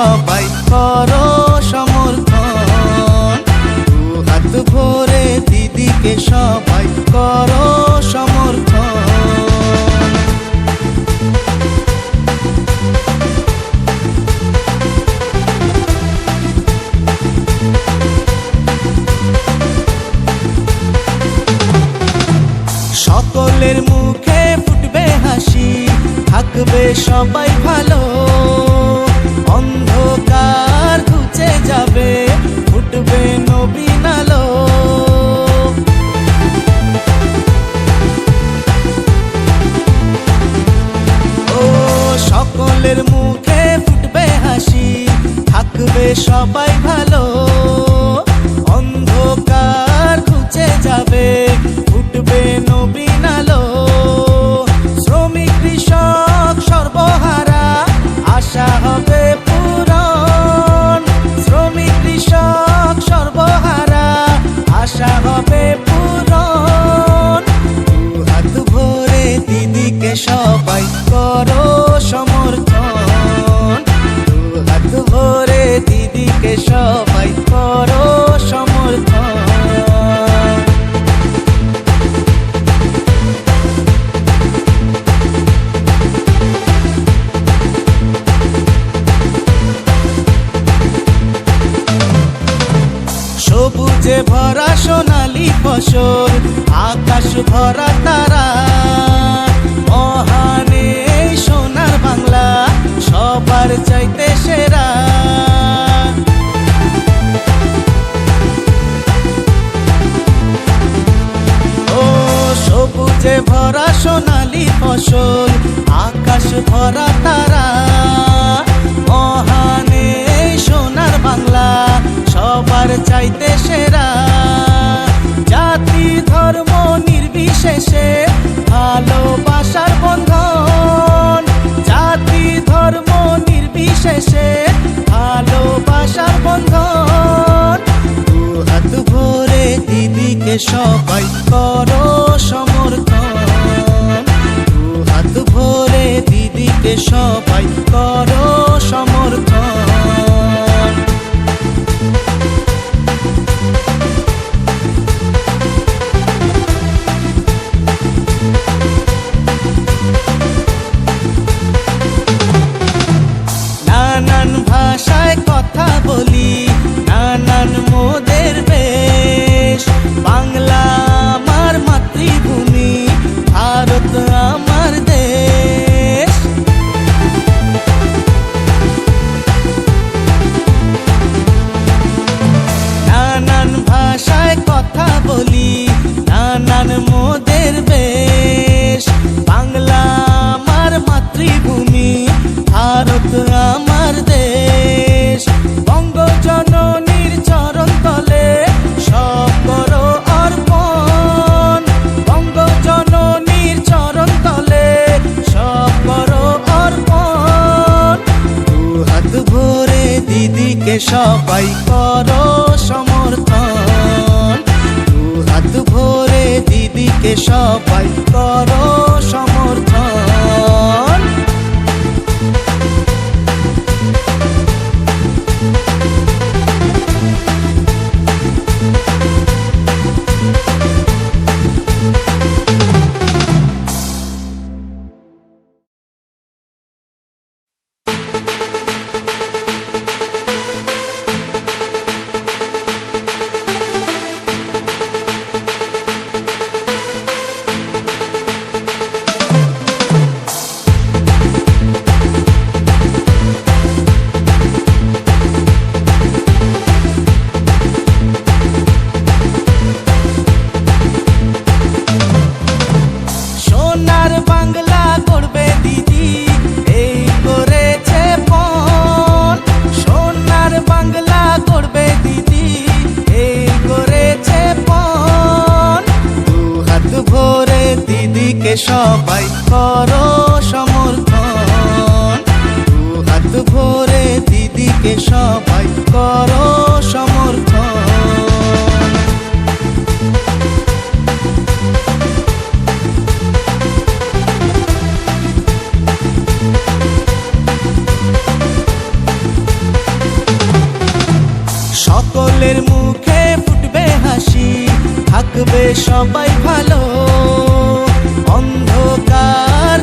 সবাই করো সমর্থন। হাত ভরে দিদিকে সবাই করো সমর্থন। সকলের মুখে ফুটবে হাসি, থাকবে সবাই ভালো। অন্ধকার ঘুচে যাবে, ফুটবে নবীন আলো। ও সকলের মুখে ফুটবে হাসি, থাকবে সবাই ভালো। অন্ধকার ঘুচে যাবে, ফুটবে নবীন আলো। শ্রমিক কৃষক সর্বহারা, আশা হবে পূরণ। শ্রমিক কৃষক সর্বহারা, আশা হবে পূরণ। হাত ভরে দিদিকে সবাই করো সমর্থন। হাত ভরে দিদিকে সবাই করো সমর্থন। সবুজে ভরা সোনালী ফসল, আকাশ ভরা তারা। মহান এই সোনার বাংলা, সবার চাইতে সেরা। ও সবুজে ভরা সোনালী ফসল, আকাশ ভরা তারা। মহান এই সোনার বাংলা, সবার চাইতে সেরা। জাতি ধর্ম নির্বিশেষে ভালোবাসার বন্ধন। জাতি ধর্ম নির্বিশেষে ভালোবাসার বন্ধন। হাত ভরে দিদিকে সবাই করো সমর্থন। হাত ভরে দিদিকে সবাই করো সমর্থন। নানান ভাষায় কথা বলি, নানান মোদের বেশ। বাংলা আমার মাতৃভূমি, ভারত আমার দেশ। নানান ভাষায় কথা বলি, নানান মোদের বেশ। বাংলা আমার মাতৃভূমি, ভারত আমার দেশ। বঙ্গজননীর চরণ তলে সব করো অর্পণ। বঙ্গজননীর চরণ তলে সব করো অর্পণ। হাত ভরে দিদিকে সবাই করো সমর্থন। হাত ভরে দিদিকে সবাই করো সমর্থন। সবাই করো সমর্থন। হাত ভরে দিদিকে সবাই করো সমর্থন। সকলের মুখে ফুটবে হাসি, থাকবে সবাই ভালো। অন্ধকার